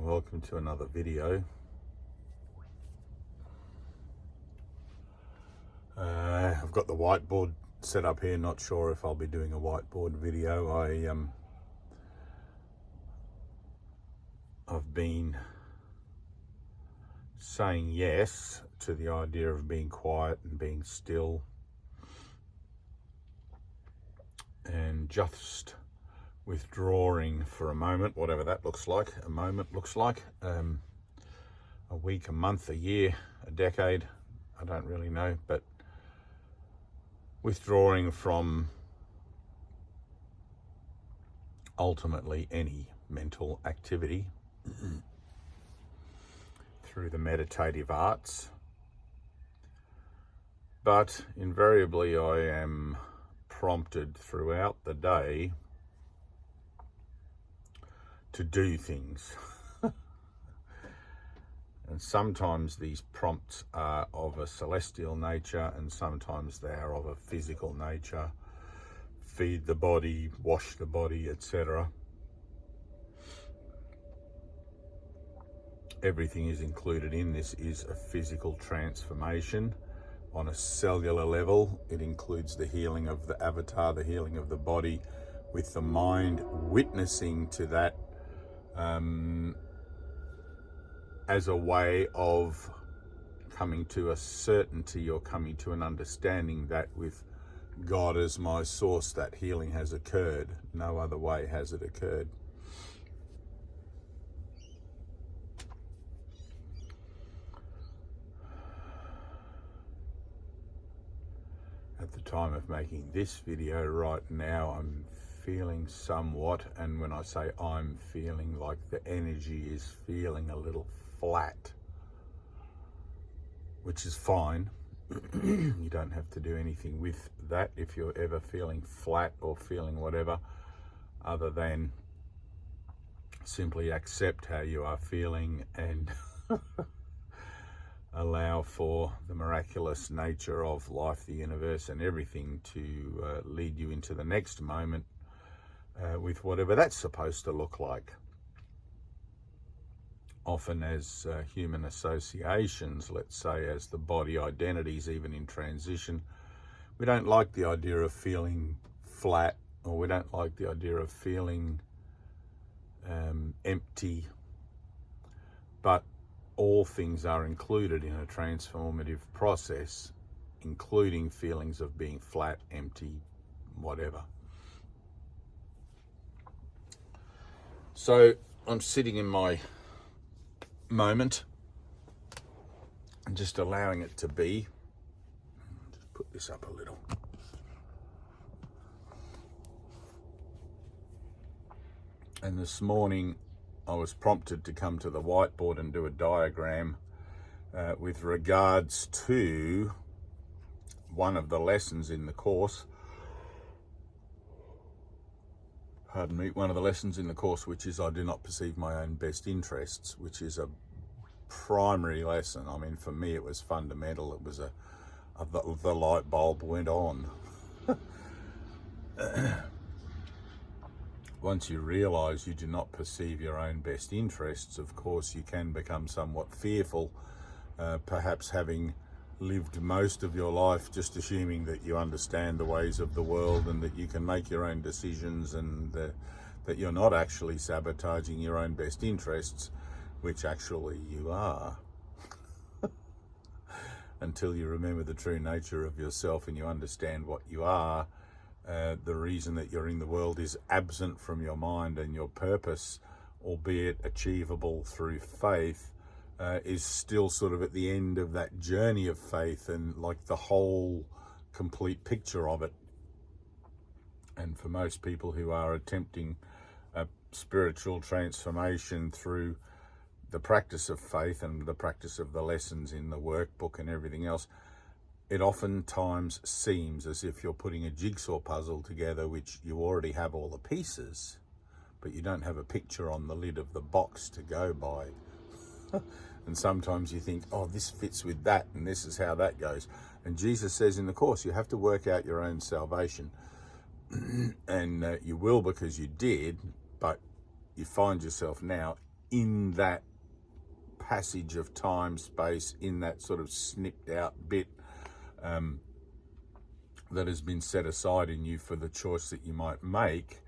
Welcome to another video. I've got the whiteboard set up here. Not sure if I'll be doing a whiteboard video. I've been saying yes to the idea of being quiet and being still, and just withdrawing for a moment, whatever that looks like. A moment looks like a week, a month, a year, a decade, I don't really know, but withdrawing from ultimately any mental activity through the meditative arts. But invariably I am prompted throughout the day to do things. And sometimes these prompts are of a celestial nature, and sometimes they are of a physical nature. Feed the body, wash the body, etc. Everything is included in this is a physical transformation. On a cellular level, it includes the healing of the avatar, the healing of the body, with the mind witnessing to that as a way of coming to a certainty or coming to an understanding that with God as my source, that healing has occurred. No other way has it occurred. At the time of making this video right now, I'm feeling somewhat, and when I say I'm feeling, like the energy is feeling a little flat, which is fine. You don't have to do anything with that if you're ever feeling flat or feeling whatever, other than simply accept how you are feeling and allow for the miraculous nature of life, the universe, and everything to lead you into the next moment with whatever that's supposed to look like. Often as human associations, let's say as the body identities, even in transition, we don't like the idea of feeling flat, or we don't like the idea of feeling empty, but all things are included in a transformative process, including feelings of being flat, empty, whatever. So I'm sitting in my moment and just allowing it to be. Just put this up a little. And this morning I was prompted to come to the whiteboard and do a diagram with regards to one of the lessons in the course. Pardon me, one of the lessons in the course, which is I do not perceive my own best interests, which is a primary lesson. I mean, for me, it was fundamental. It was the light bulb went on. Once you realize you do not perceive your own best interests, of course, you can become somewhat fearful, perhaps having lived most of your life just assuming that you understand the ways of the world and that you can make your own decisions, and that you're not actually sabotaging your own best interests, which actually you are. Until you remember the true nature of yourself and you understand what you are, the reason that you're in the world is absent from your mind, and your purpose, albeit achievable through faith, is still sort of at the end of that journey of faith, and like the whole complete picture of it. And for most people who are attempting a spiritual transformation through the practice of faith and the practice of the lessons in the workbook and everything else, it oftentimes seems as if you're putting a jigsaw puzzle together, which you already have all the pieces, but you don't have a picture on the lid of the box to go by. And sometimes you think, oh, this fits with that, and this is how that goes. And Jesus says in the Course, you have to work out your own salvation. And you will, because you did, but you find yourself now in that passage of time, space, in that sort of snipped out bit that has been set aside in you for the choice that you might make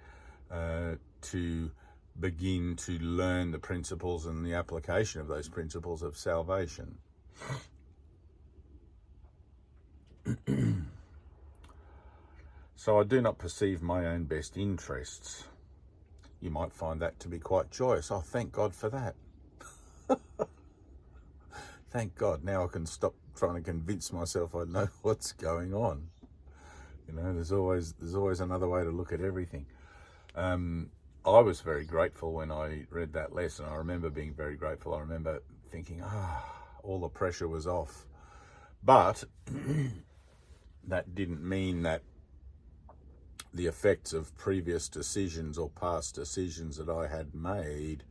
to begin to learn the principles and the application of those principles of salvation. So I do not perceive my own best interests. You might find that to be quite joyous. Oh, thank God for that. Thank God. Now I can stop trying to convince myself I know what's going on. You know, there's always another way to look at everything. I was very grateful when I read that lesson. I remember being very grateful. I remember thinking, all the pressure was off. But that didn't mean that the effects of previous decisions or past decisions that I had made,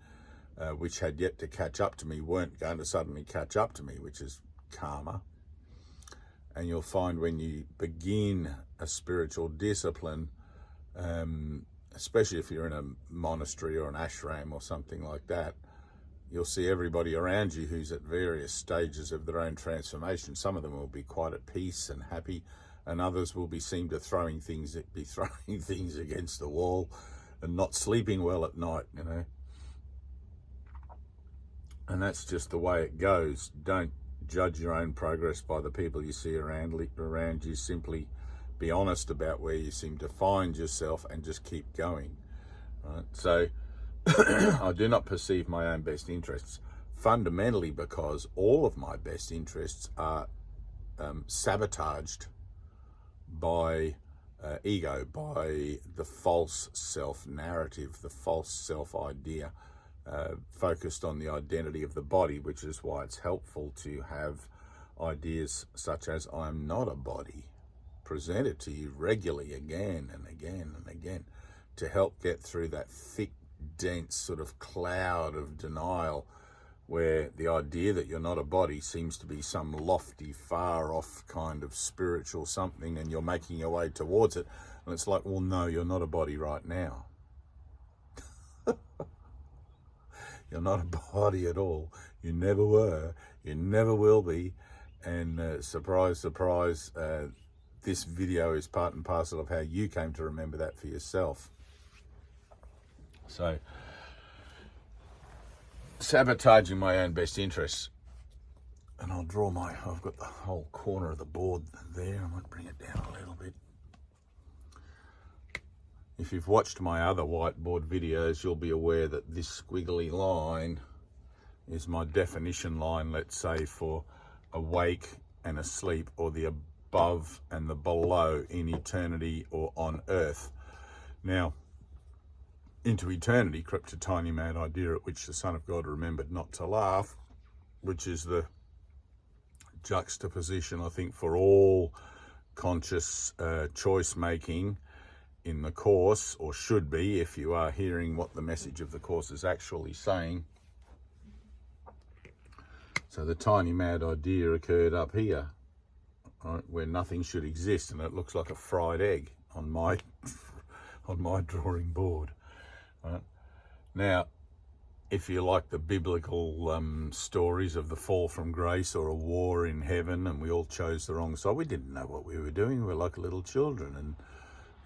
which had yet to catch up to me, weren't going to suddenly catch up to me, which is karma. And you'll find when you begin a spiritual discipline, especially if you're in a monastery or an ashram or something like that, you'll see everybody around you who's at various stages of their own transformation. Some of them will be quite at peace and happy, and others will be throwing things against the wall and not sleeping well at night, you know. And that's just the way it goes. Don't judge your own progress by the people you see around you. Simply be honest about where you seem to find yourself and just keep going. Right? So I do not perceive my own best interests, fundamentally because all of my best interests are sabotaged by ego, by the false self-narrative, the false self-idea, focused on the identity of the body, which is why it's helpful to have ideas such as I am not a body presented to you regularly again and again and again to help get through that thick, dense sort of cloud of denial where the idea that you're not a body seems to be some lofty, far-off kind of spiritual something, and you're making your way towards it. And it's like, well, no, you're not a body right now. You're not a body at all. You never were. You never will be. And surprise, surprise, this video is part and parcel of how you came to remember that for yourself. So, sabotaging my own best interests. And I've got the whole corner of the board there. I might bring it down a little bit. If you've watched my other whiteboard videos, you'll be aware that this squiggly line is my definition line, let's say, for awake and asleep, or the above and the below in eternity or on earth. Now, into eternity crept a tiny mad idea at which the Son of God remembered not to laugh, which is the juxtaposition, I think, for all conscious choice making in the Course, or should be, if you are hearing what the message of the Course is actually saying. So the tiny mad idea occurred up here, right, where nothing should exist, and it looks like a fried egg on my drawing board. Right? Now, if you like the biblical stories of the fall from grace or a war in heaven and we all chose the wrong side, we didn't know what we were doing. We were like little children. And,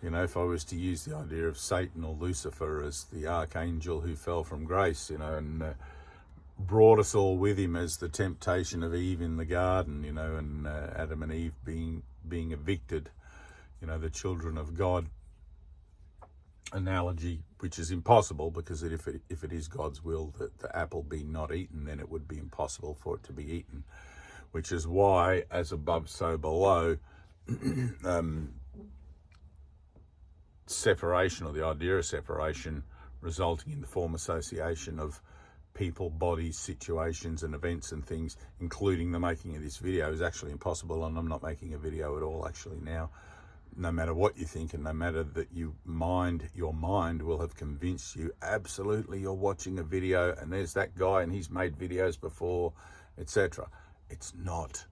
you know, if I was to use the idea of Satan or Lucifer as the archangel who fell from grace, you know, and brought us all with him as the temptation of Eve in the garden, you know, and Adam and Eve being evicted, you know, the children of God analogy, which is impossible, because if it is God's will that the apple be not eaten, then it would be impossible for it to be eaten, which is why, as above so below, separation, or the idea of separation, resulting in the form association of people, bodies, situations and events and things, including the making of this video, is actually impossible. And I'm not making a video at all actually now, no matter what you think, and no matter that your mind will have convinced you absolutely you're watching a video and there's that guy and he's made videos before, etc. It's not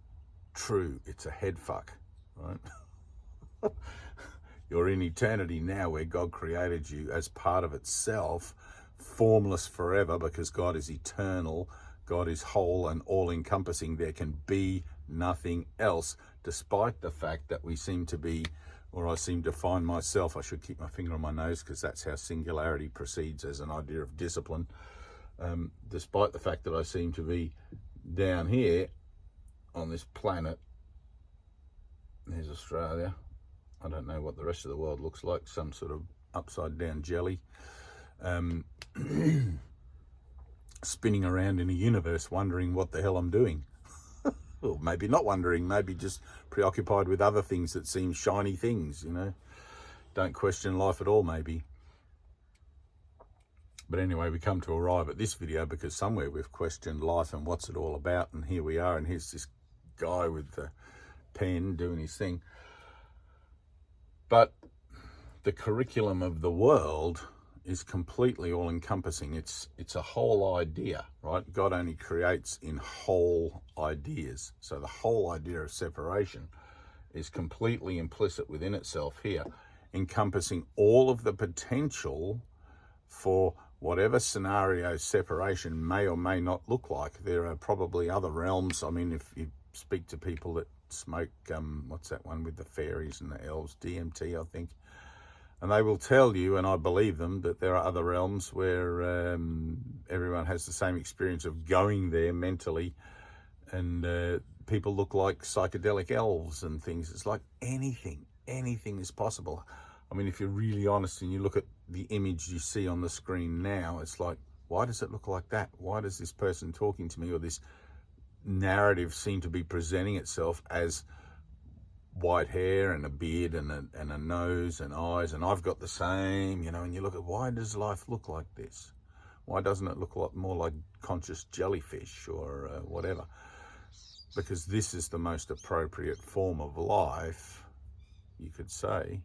true. It's a head fuck, right? You're in eternity now, where God created you as part of itself, formless forever, because God is eternal, God is whole and all-encompassing. There can be nothing else, despite the fact that we seem to be, or I seem to find myself, I should keep my finger on my nose because that's how singularity proceeds as an idea of discipline, despite the fact that I seem to be down here on this planet. There's Australia. I don't know what the rest of the world looks like, some sort of upside down jelly, spinning around in a universe wondering what the hell I'm doing. Well, maybe not wondering, maybe just preoccupied with other things that seem shiny things, you know. Don't question life at all, maybe. But anyway, we come to arrive at this video because somewhere we've questioned life and what's it all about, and here we are, and here's this guy with the pen doing his thing. But the curriculum of the world is completely all-encompassing. It's a whole idea, right? God only creates in whole ideas. So the whole idea of separation is completely implicit within itself here, encompassing all of the potential for whatever scenario separation may or may not look like. There are probably other realms. I mean, if you speak to people that smoke, what's that one with the fairies and the elves, DMT, I think, and they will tell you, and I believe them, that there are other realms where everyone has the same experience of going there mentally, and people look like psychedelic elves and things. It's like anything is possible. I mean, if you're really honest and you look at the image you see on the screen now, it's like, why does it look like that? Why does this person talking to me, or this narrative, seem to be presenting itself as white hair and a beard and a nose and eyes, and I've got the same, you know, and you look at, why does life look like this? Why doesn't it look a lot more like conscious jellyfish or whatever? Because this is the most appropriate form of life, you could say,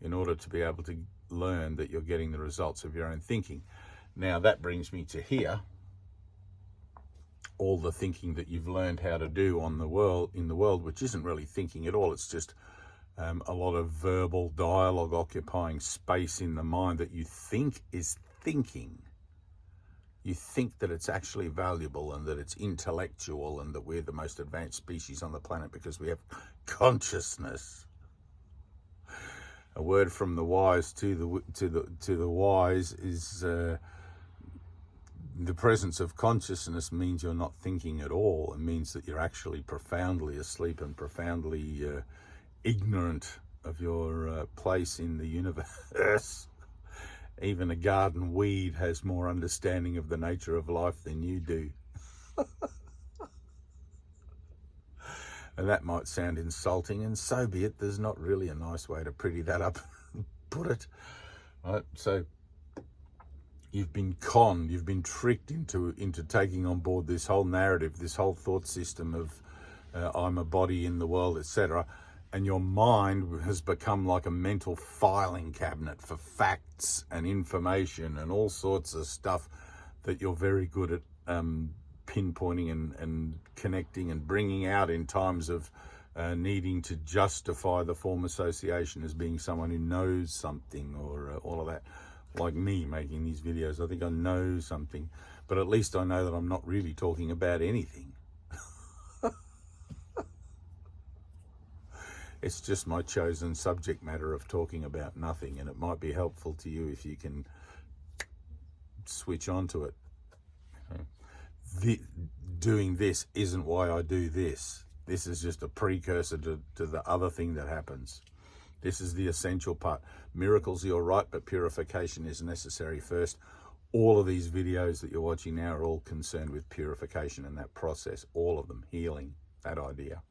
in order to be able to learn that you're getting the results of your own thinking. Now that brings me to here. All the thinking that you've learned how to do in the world, which isn't really thinking at all. It's just a lot of verbal dialogue occupying space in the mind that you think is thinking. You think that it's actually valuable and that it's intellectual and that we're the most advanced species on the planet because we have consciousness. A word from the wise to the wise is the presence of consciousness means you're not thinking at all. It means that you're actually profoundly asleep and profoundly ignorant of your place in the universe. Even a garden weed has more understanding of the nature of life than you do. And that might sound insulting, and so be it. There's not really a nice way to pretty that up and put it. Right? So you've been conned, you've been tricked into taking on board this whole narrative, this whole thought system of I'm a body in the world, etc. And your mind has become like a mental filing cabinet for facts and information and all sorts of stuff that you're very good at pinpointing and connecting and bringing out in times of needing to justify the form association as being someone who knows something, or all of that. Like me making these videos, I think I know something, but at least I know that I'm not really talking about anything. It's just my chosen subject matter of talking about nothing, and it might be helpful to you if you can switch onto it. Doing this isn't why I do this. This is just a precursor to the other thing that happens. This is the essential part. Miracles, you're right, but purification is necessary first. All of these videos that you're watching now are all concerned with purification and that process, all of them, healing, that idea.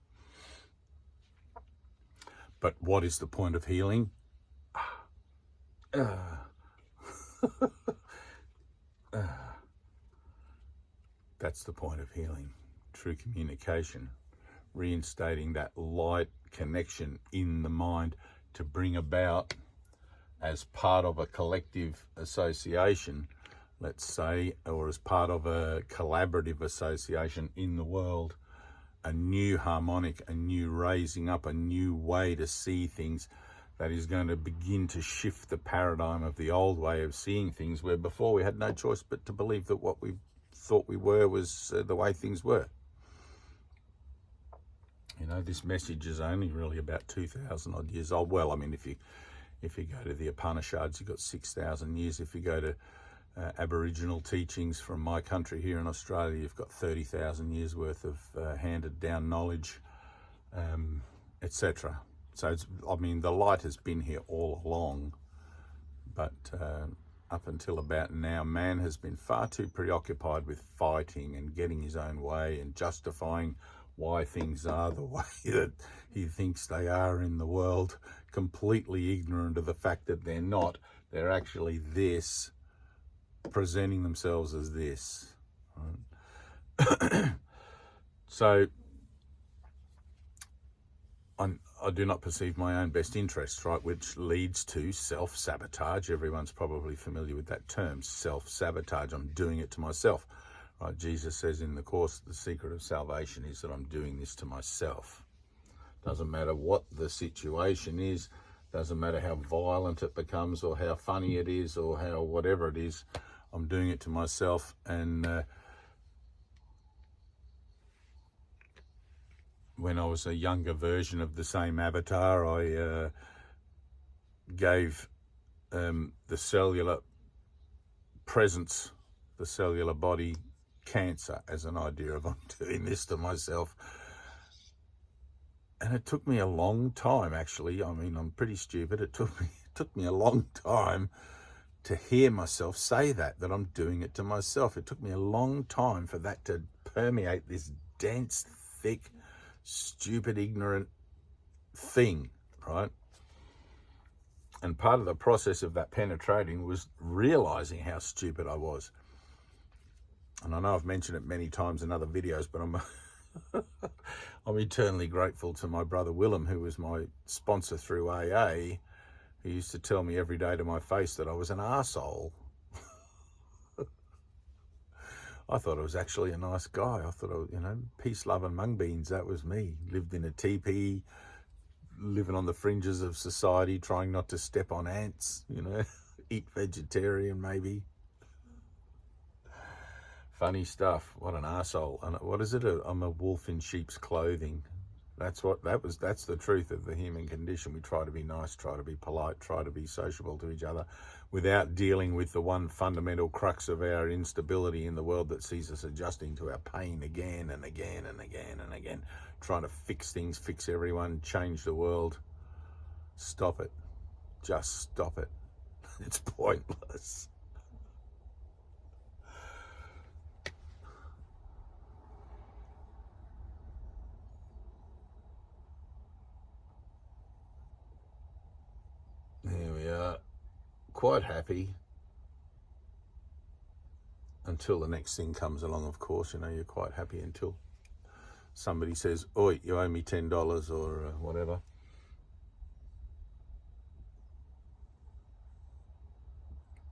But what is the point of healing? That's the point of healing, true communication, reinstating that light connection in the mind to bring about, as part of a collective association, let's say, or as part of a collaborative association in the world, a new harmonic, a new raising up, a new way to see things that is going to begin to shift the paradigm of the old way of seeing things, where before we had no choice but to believe that what we thought we were was the way things were. You know, this message is only really about 2,000 odd years old. Well, I mean, if you go to the Upanishads, you've got 6,000 years. If you go to Aboriginal teachings from my country here in Australia, you've got 30,000 years worth of handed down knowledge, etc. So, I mean, the light has been here all along, but up until about now, man has been far too preoccupied with fighting and getting his own way and justifying why things are the way that he thinks they are in the world, completely ignorant of the fact that they're not. They're actually this, presenting themselves as this. Right? So I do not perceive my own best interests, right, which leads to self-sabotage. Everyone's probably familiar with that term, self-sabotage. I'm doing it to myself. Right? Jesus says in the Course, the secret of salvation is that I'm doing this to myself. Doesn't matter what the situation is, doesn't matter how violent it becomes or how funny it is or how whatever it is, I'm doing it to myself. And when I was a younger version of the same avatar, I gave the cellular presence, the cellular body, cancer as an idea of I'm doing this to myself. And it took me a long time, actually. I mean, I'm pretty stupid. It took me a long time to hear myself say that I'm doing it to myself. It took me a long time for that to permeate this dense, thick, stupid, ignorant thing, right? And part of the process of that penetrating was realizing how stupid I was. And I know I've mentioned it many times in other videos, but I'm eternally grateful to my brother Willem, who was my sponsor through AA. He used to tell me every day to my face that I was an arsehole. I thought I was actually a nice guy. I thought, peace, love and mung beans, that was me. Lived in a teepee, living on the fringes of society, trying not to step on ants, eat vegetarian maybe. Funny stuff. What an arsehole. And what is it? I'm a wolf in sheep's clothing. That's the truth of the human condition. We try to be nice, try to be polite, try to be sociable to each other without dealing with the one fundamental crux of our instability in the world that sees us adjusting to our pain again and again and again and again, trying to fix things, fix everyone, change the world. Stop it. Just stop it. It's pointless. There we are, quite happy until the next thing comes along, of course. You're quite happy until somebody says, oi, you owe me $10 or whatever.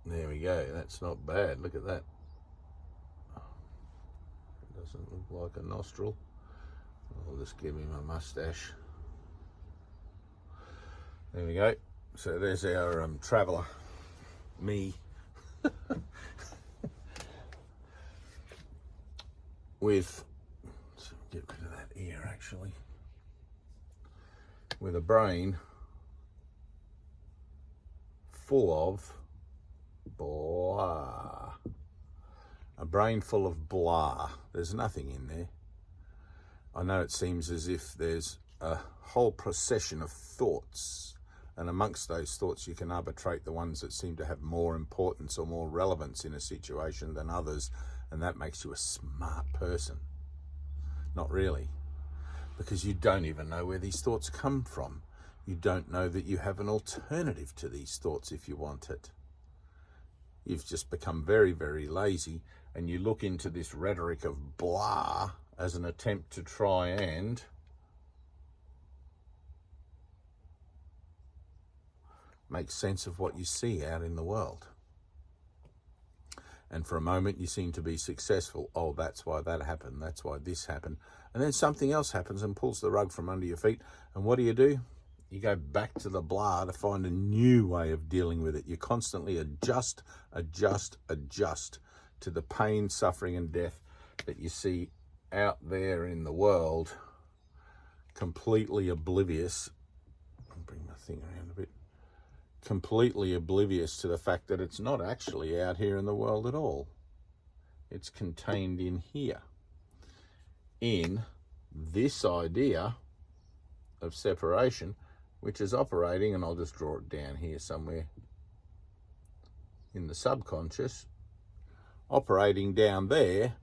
There we go, that's not bad, look at that. It doesn't look like a nostril. I'll just give me my mustache. There we go. So there's our traveller, me, with, let's get rid of that ear actually, with a brain full of blah. A brain full of blah. There's nothing in there. I know it seems as if there's a whole procession of thoughts, and amongst those thoughts you can arbitrate the ones that seem to have more importance or more relevance in a situation than others, and that makes you a smart person. Not really, because you don't even know where these thoughts come from. You don't know that you have an alternative to these thoughts if you want it. You've just become very, very lazy, and you look into this rhetoric of blah as an attempt to try and make sense of what you see out in the world. And for a moment you seem to be successful. Oh, that's why that happened. That's why this happened. And then something else happens and pulls the rug from under your feet. And what do? You go back to the blah to find a new way of dealing with it. You constantly adjust to the pain, suffering, and death that you see out there in the world, completely oblivious. I'll bring my thing around a bit. Completely oblivious to the fact that it's not actually out here in the world at all. It's contained in here, in this idea of separation, which is operating, and I'll just draw it down here somewhere, in the subconscious, operating down there,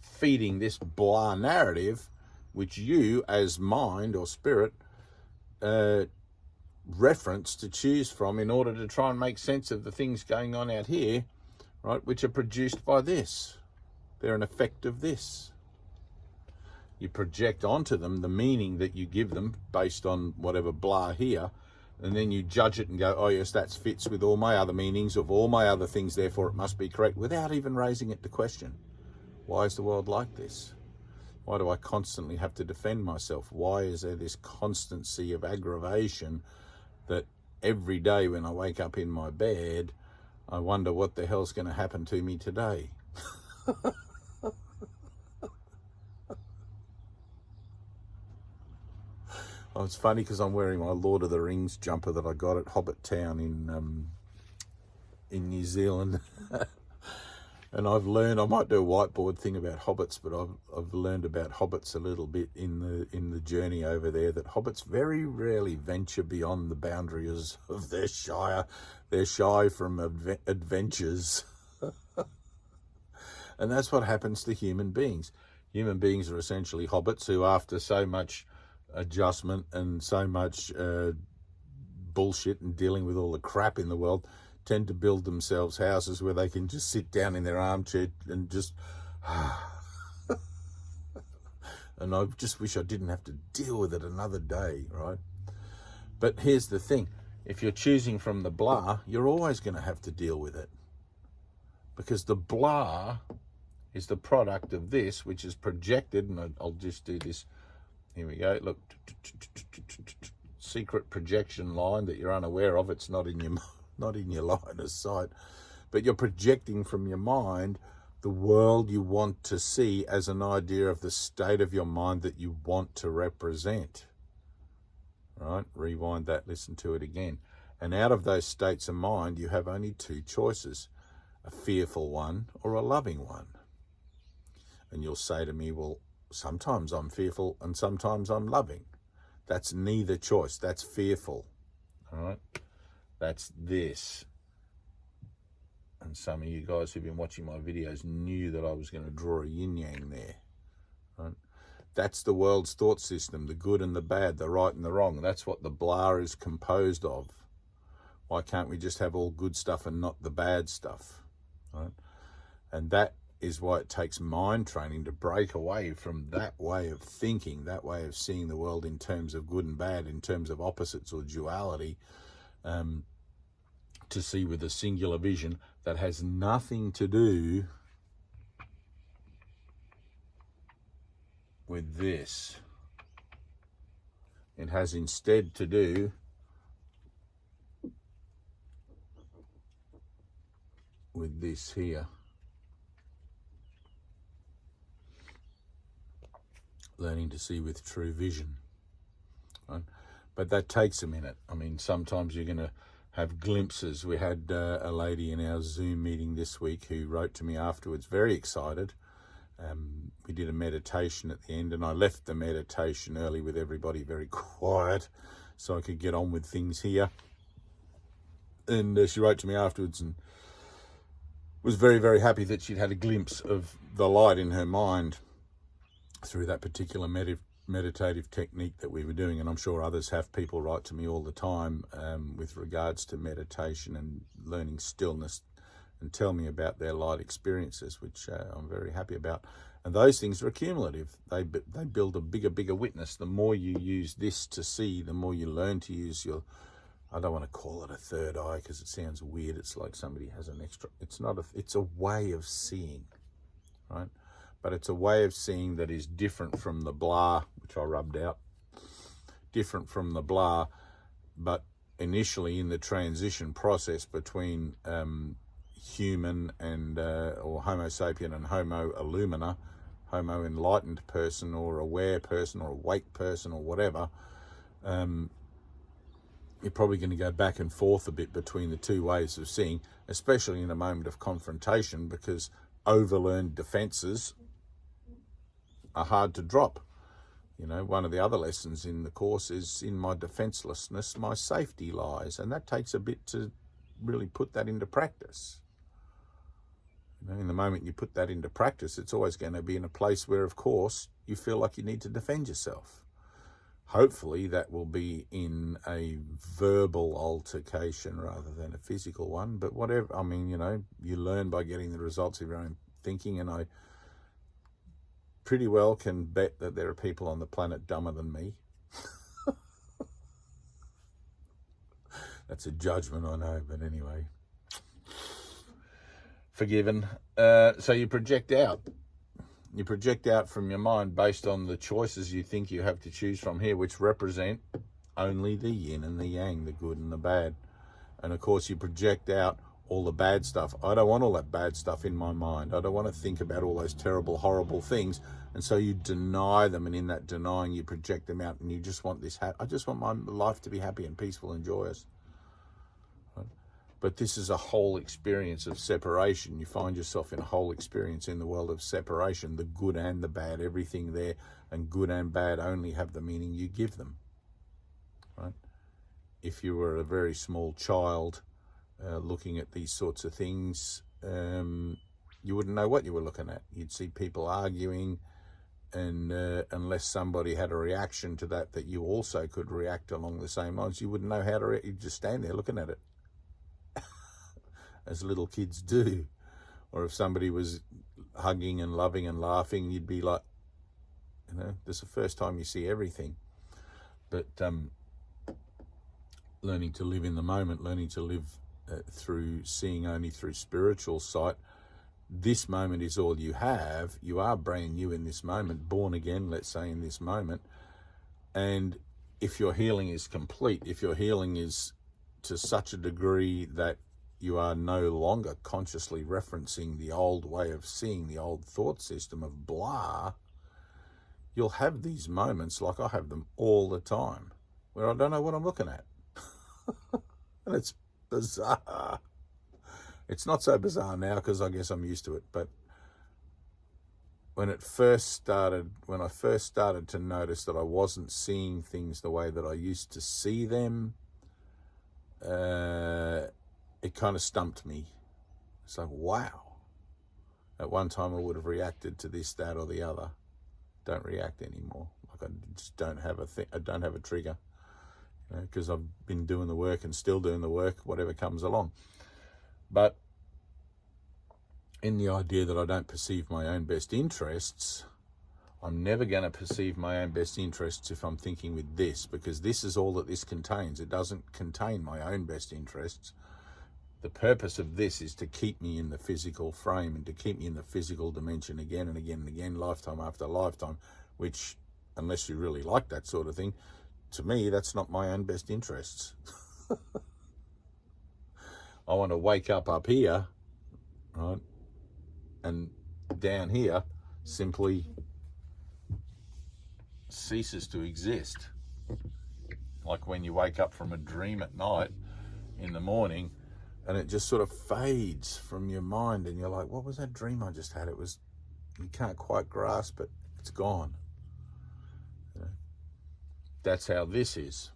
feeding this blah narrative, which you as mind or spirit reference to choose from in order to try and make sense of the things going on out here, right, which are produced by this. They're an effect of this. You project onto them the meaning that you give them based on whatever blah here, and then you judge it and go, oh yes, that fits with all my other meanings of all my other things, therefore it must be correct, without even raising it to question. Why is the world like this? Why do I constantly have to defend myself? Why is there this constancy of aggravation that every day when I wake up in my bed, I wonder what the hell's going to happen to me today? Oh, it's funny because I'm wearing my Lord of the Rings jumper that I got at Hobbit Town in New Zealand. And I've learned, I might do a whiteboard thing about hobbits, but I've learned about hobbits a little bit in the journey over there, that hobbits very rarely venture beyond the boundaries of their shire. They're shy from adventures. And that's what happens to human beings. Human beings are essentially hobbits who, after so much adjustment and so much bullshit and dealing with all the crap in the world, tend to build themselves houses where they can just sit down in their armchair and just and I just wish I didn't have to deal with it another day, right? But here's the thing, if you're choosing from the blah, you're always going to have to deal with it, because the blah is the product of this, which is projected, and I'll just do this. Here we go, look, secret projection line that you're unaware of. It's not in your line of sight, but you're projecting from your mind the world you want to see as an idea of the state of your mind that you want to represent. Right? Rewind that, listen to it again. And out of those states of mind, you have only two choices, a fearful one or a loving one. And you'll say to me, well, sometimes I'm fearful and sometimes I'm loving. That's neither choice. That's fearful. All right? That's this. And some of you guys who've been watching my videos knew that I was going to draw a yin yang there. Right? That's the world's thought system, the good and the bad, the right and the wrong. That's what the blah is composed of. Why can't we just have all good stuff and not the bad stuff? Right? And that is why it takes mind training to break away from that way of thinking, that way of seeing the world in terms of good and bad, in terms of opposites or duality, to see with a singular vision that has nothing to do with this. It has instead to do with this here. Learning to see with true vision. Right? But that takes a minute. I mean, sometimes you're going to have glimpses. We had a lady in our Zoom meeting this week who wrote to me afterwards, very excited. We did a meditation at the end, and I left the meditation early with everybody very quiet so I could get on with things here. And she wrote to me afterwards and was very, very happy that she'd had a glimpse of the light in her mind through that particular meditative technique that we were doing. And I'm sure others have. People write to me all the time with regards to meditation and learning stillness, and tell me about their light experiences, which I'm very happy about. And those things are accumulative. They build a bigger witness. The more you use this to see, the more you learn to use your, I don't want to call it a third eye because it sounds weird. It's like somebody has an extra, it's a way of seeing, right? But it's a way of seeing that is different from the blah, which I rubbed out, different from the blah, but initially in the transition process between human and or Homo sapien and Homo illumina, Homo enlightened person or aware person or awake person or whatever, you're probably going to go back and forth a bit between the two ways of seeing, especially in a moment of confrontation, because overlearned defenses are hard to drop. You know, one of the other lessons in the course is, in my defenselessness, my safety lies. And that takes a bit to really put that into practice. You know, in the moment you put that into practice, it's always going to be in a place where, of course, you feel like you need to defend yourself. Hopefully that will be in a verbal altercation rather than a physical one. But whatever, I mean, you know, you learn by getting the results of your own thinking, and I pretty well can bet that there are people on the planet dumber than me. That's a judgment, I know, but anyway. Forgiven. So you project out. You project out from your mind based on the choices you think you have to choose from here, which represent only the yin and the yang, the good and the bad. And of course you project out all the bad stuff. I don't want all that bad stuff in my mind. I don't want to think about all those terrible, horrible things. And so you deny them, and in that denying you project them out, and you just want this, I just want my life to be happy and peaceful and joyous. But this is a whole experience of separation. You find yourself in a whole experience in the world of separation, the good and the bad, everything there, and good and bad only have the meaning you give them, right? If you were a very small child looking at these sorts of things, you wouldn't know what you were looking at. You'd see people arguing, and unless somebody had a reaction to that you also could react along the same lines, you wouldn't know how to react. You'd just stand there looking at it, as little kids do. Or if somebody was hugging and loving and laughing, you'd be like, you know, this is the first time you see everything. But learning to live in the moment, learning to live through seeing only through spiritual sight, this moment is all you have. You are brand new in this moment, born again, let's say, in this moment. And if your healing is complete, if your healing is to such a degree that you are no longer consciously referencing the old way of seeing, the old thought system of blah, you'll have these moments, like I have them all the time, where I don't know what I'm looking at. And it's bizarre. It's not so bizarre now because I guess I'm used to it. But when I first started to notice that I wasn't seeing things the way that I used to see them, it kind of stumped me. It's like, wow. At one time I would have reacted to this, that, or the other. Don't react anymore. Like, I just don't have I don't have a trigger, you know, because I've been doing the work and still doing the work, whatever comes along. But in the idea that I don't perceive my own best interests, I'm never going to perceive my own best interests if I'm thinking with this, because this is all that this contains. It doesn't contain my own best interests. The purpose of this is to keep me in the physical frame and to keep me in the physical dimension again and again and again, lifetime after lifetime, which, unless you really like that sort of thing, to me, that's not my own best interests. I want to wake up here, right, and down here simply ceases to exist. Like when you wake up from a dream at night, in the morning, and it just sort of fades from your mind, and you're like, what was that dream I just had? You can't quite grasp it. It's gone. You know? That's how this is.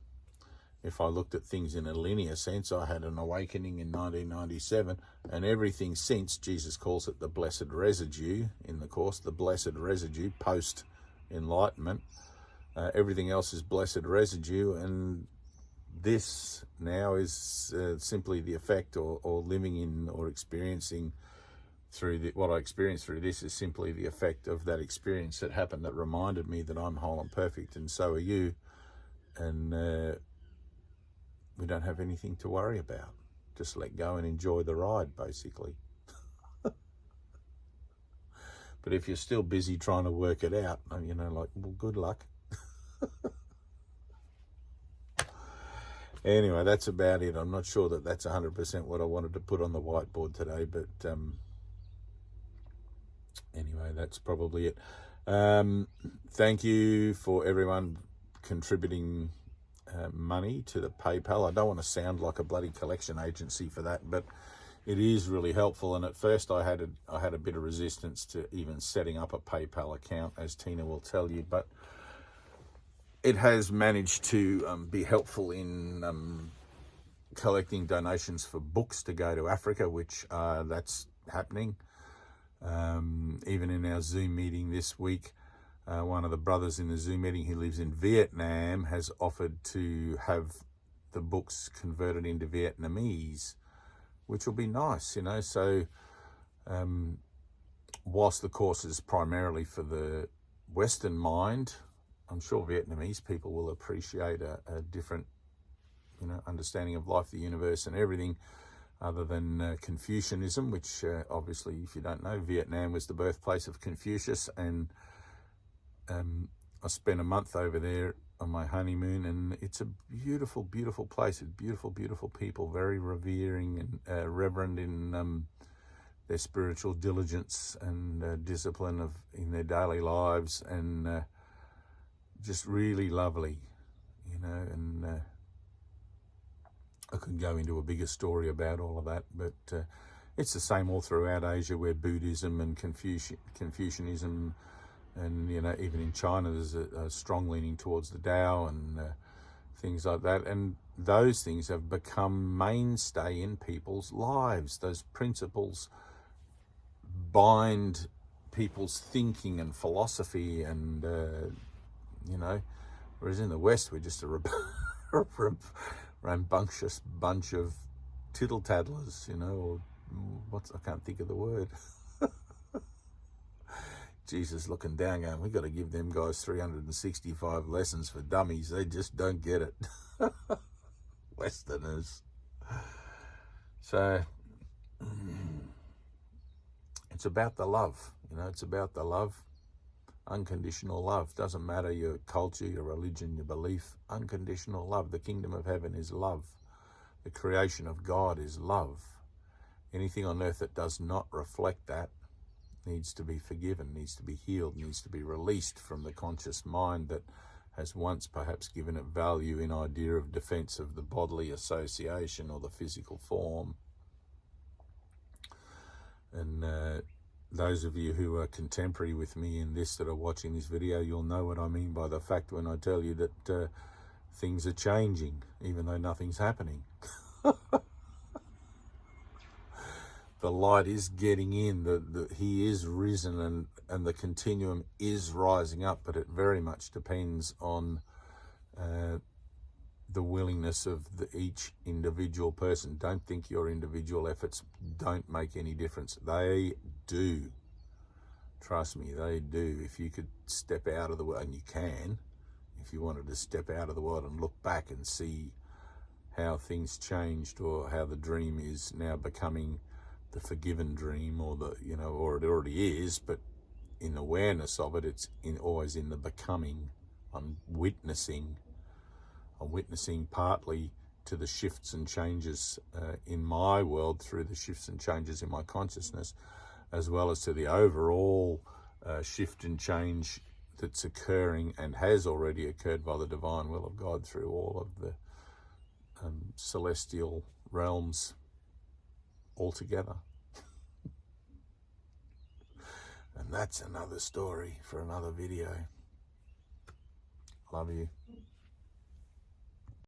If I looked at things in a linear sense, I had an awakening in 1997, and everything since, Jesus calls it the blessed residue in the Course, the blessed residue post-enlightenment. Everything else is blessed residue, and this now is simply the effect, or living in or experiencing through what I experienced through this is simply the effect of that experience that happened that reminded me that I'm whole and perfect, and so are you. And we don't have anything to worry about. Just let go and enjoy the ride, basically. But if you're still busy trying to work it out, you know, like, well, good luck. Anyway, that's about it. I'm not sure that that's 100% what I wanted to put on the whiteboard today, but anyway, that's probably it. Thank you for everyone contributing money to the PayPal. I don't want to sound like a bloody collection agency for that, but it is really helpful. And at first I had a bit of resistance to even setting up a PayPal account, as Tina will tell you, but it has managed to be helpful in collecting donations for books to go to Africa, which that's happening. Even in our Zoom meeting this week, one of the brothers in the Zoom meeting who lives in Vietnam has offered to have the books converted into Vietnamese, which will be nice, you know. So whilst the course is primarily for the Western mind, I'm sure Vietnamese people will appreciate a different, you know, understanding of life, the universe and everything, other than Confucianism, which obviously, if you don't know, Vietnam was the birthplace of Confucius. And I spent a month over there on my honeymoon, and it's a beautiful, beautiful place with beautiful, beautiful people, very revering and reverent in their spiritual diligence and discipline in their daily lives, and just really lovely, you know. And I could go into a bigger story about all of that, but it's the same all throughout Asia, where Buddhism and Confucianism, and, you know, even in China, there's a strong leaning towards the Tao and things like that. And those things have become mainstay in people's lives. Those principles bind people's thinking and philosophy, and, you know, whereas in the West, we're just a rambunctious bunch of tittle-tattlers, you know, or I can't think of the word. Jesus looking down going, we got to give them guys 365 lessons for dummies. They just don't get it. Westerners. So it's about the love, you know, it's about the love. Unconditional love. Doesn't matter your culture, your religion, your belief. Unconditional love. The kingdom of heaven is love. The creation of God is love. Anything on earth that does not reflect that needs to be forgiven, needs to be healed, needs to be released from the conscious mind that has once perhaps given it value in idea of defense of the bodily association or the physical form. And those of you who are contemporary with me in this, that are watching this video, you'll know what I mean by the fact when I tell you that things are changing, even though nothing's happening. The light is getting in, he is risen, and the continuum is rising up, but it very much depends on the willingness of each individual person. Don't think your individual efforts don't make any difference. They do. Trust me, they do. If you could step out of the world, and you can, if you wanted to step out of the world and look back and see how things changed, or how the dream is now becoming the forgiven dream, or the, you know, or it already is, but in awareness of it, it's always in the becoming. I'm witnessing partly to the shifts and changes in my world through the shifts and changes in my consciousness, as well as to the overall shift and change that's occurring and has already occurred by the divine will of God through all of the celestial realms altogether. And that's another story for another video. Love you.